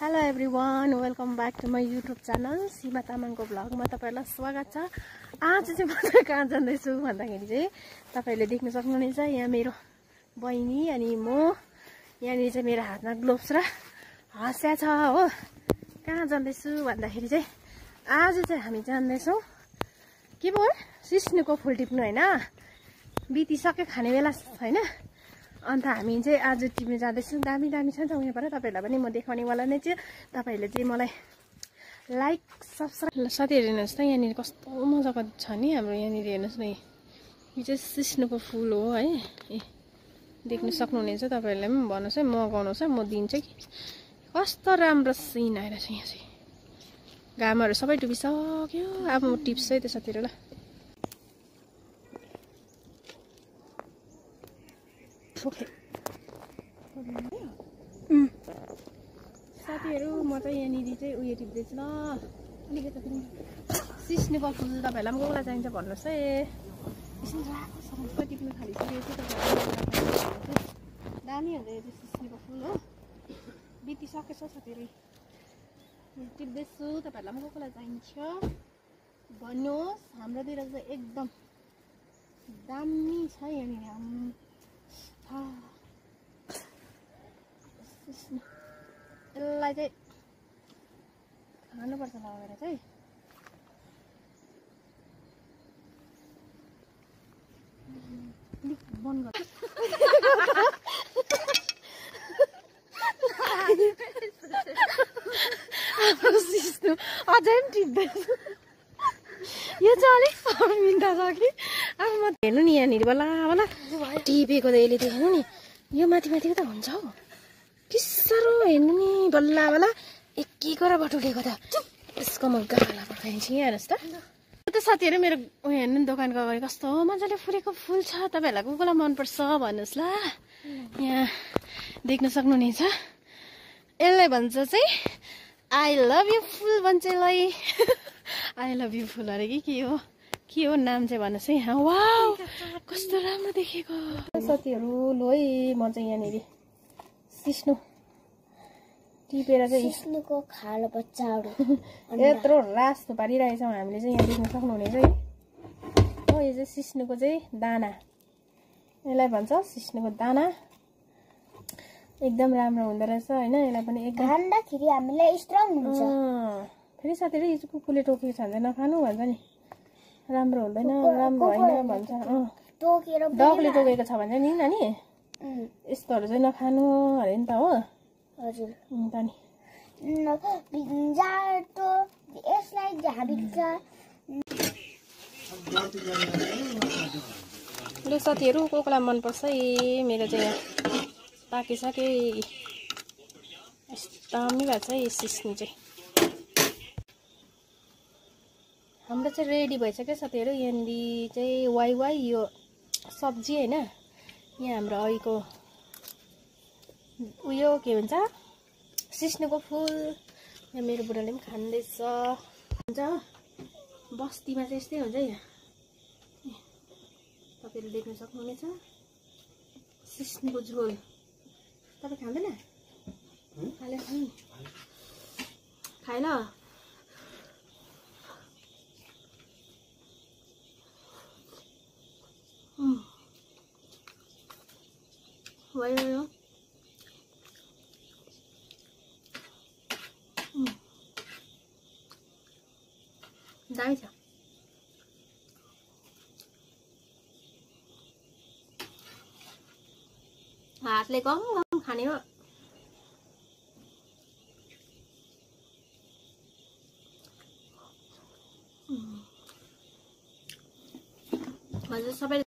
Hello everyone, welcome back to my YouTube channel Seema तामाङको भ्लगमा तपाईहरुलाई स्वागत छ। आज चाहिँ म कहाँ जाँदैछु भन्दाखेरि चाहिँ तपाईहरुले देख्न सक्नुहुनेछ, यहाँ मेरो बहिनी अनि म, यहाँनिर चाहिँ मेरो हातमा ग्लोभ्स र हँसिया छ हो। कहाँ जाँदैछु भन्दाखेरि चाहिँ आज चाहिँ हामी जाँदैछौँ के भयो सिस्नुको फुल टिप्नु हैन, बितिसक्यो खाने बेला हैन। अन्त हामी चाहिँ आज टिप्न जाँदैछौँ। दामी दामी छ उहाँबाट तपाईहरुलाई पनि म देखाउनेवाला नै छु। तपाईहरुले चाहिँ मलाई लाइक सब्स्क्राइब। साथीहरु हेर्नुहोस् त, यहाँनिर कस्तो मजाको छ नि हाम्रो यहाँनिर हेर्नुहोस् न, यो चाहिँ सिस्नुको फुल हो है। देख्न सक्नुहुनेछ, तपाईहरुले पनि भन्नुहोस् है, मगाउनुहोस् है, म दिन्छु कि। कस्तो राम्रो सिन आइरहेछ यहाँ चाहिँ। घामहरु सबै डुबिसक्यो, अब म टिप्स है त्यो साथीहरुलाई। साथीहरु म चाहिँ यहाँनिर चाहिँ उयो टिप्दैछु ल, अलिकति सिस्नुको फुल। तपाईहरुलाई पनि कसलाई चाहिन्छ भन्नुहोस् है। एकछिन राख्नु टिप्नु थालिसकेको छु। तपाईहरुलाई दामी हुन्छ यो सिस्नुको फुल हो, बितिसकेको छ साथीहरु। टिप्दैछु, तपाईहरुलाई पनि कसलाई चाहिन्छ भन्नुहोस्। हाम्रोतिर चाहिँ एकदम दामी छ यहाँनिर। यसलाई चाहिँ खानुपर्छ लगेर चाहिँ। बन्द गर्छु। सिस्नु अझै पनि टिप्दैछु। यो चाहिँ अलिक मिन्टा छ कि। अब म हेर्नु नि यहाँनिर बल्ल बल्ल टिपेको त यसले देख्नु नि, यो माथि माथिको त हुन्छ हौ। के साह्रो हेर्नु नि बल्ल बल्ल एक र बटुलेको त। यसको म गाला पठाइदिन्छु। यहाँ हेर्नुहोस् त साथीहरु, मेरो हेर्नु नि दोकानको अगाडि कस्तो मजाले फुलेको फुल छ। तपाईहरुलाई कसलाई मनपर्छ भन्नुहोस् ल। यहाँ देख्न सक्नुहुनेछ, यसलाई भन्छ चाहिँ आई लभ यु फुल भन्छ यसलाई। आई लभ यु फुल अरे कि के हो नाम चाहिँ भन्नुहोस् है। वाउ कस्तो राम्रो देखेको साथीहरु। लो है, म चाहिँ यहाँनिर सिस्नु टिपेर चाहिँ सिस्नुको खालो बच्चाहरु यत्रो रास पारिरहेछौँ हामीले चाहिँ। यहाँ देख्न सक्नुहुनेछ है। हो यो चाहिँ सिस्नुको चाहिँ दाना, यसलाई भन्छ सिस्नुको दाना। एकदम राम्रो हुँदो रहेछ हैन। यसलाई पनि एकदम खाँदाखेरि हामीलाई स्ट्रङ हुन्छ। फेरि साथीहरु यो चाहिँ कुकुरले टोकेको छ भने नखानु भन्छ नि, राम्रो हुँदैन, राम्रो होइन भन्छ। डगले टोकेको छ भने नि नानी यस्तोहरू चाहिँ नखानु अरे नि त हो। हजुर त नि यसलाई झाबिन्छ। ल साथीहरु, कसलाई मनपर्छ है मेरो चाहिँ यहाँ पाकिसके दामी भएको छ यो सिस्नु चाहिँ। हाम्रो चाहिँ रेडी भइसक्यो साथीहरु। यहाँनिर चाहिँ वाइ यो सब्जी हैन, यहाँ हाम्रो अहिलेको उयो के भन्छ सिस्नुको फुल। यहाँ मेरो बुढाले पनि खाँदैछ। हुन्छ बस्तीमा चाहिँ यस्तै हुन्छ यहाँ, तपाईहरुले देख्न सक्नुहुनेछ। सिस्नुको झोल तपाई खाँदैन? खाले खानु खाइ ल। वायो दामी छ। हातले कम खाने हो। हजुर सबै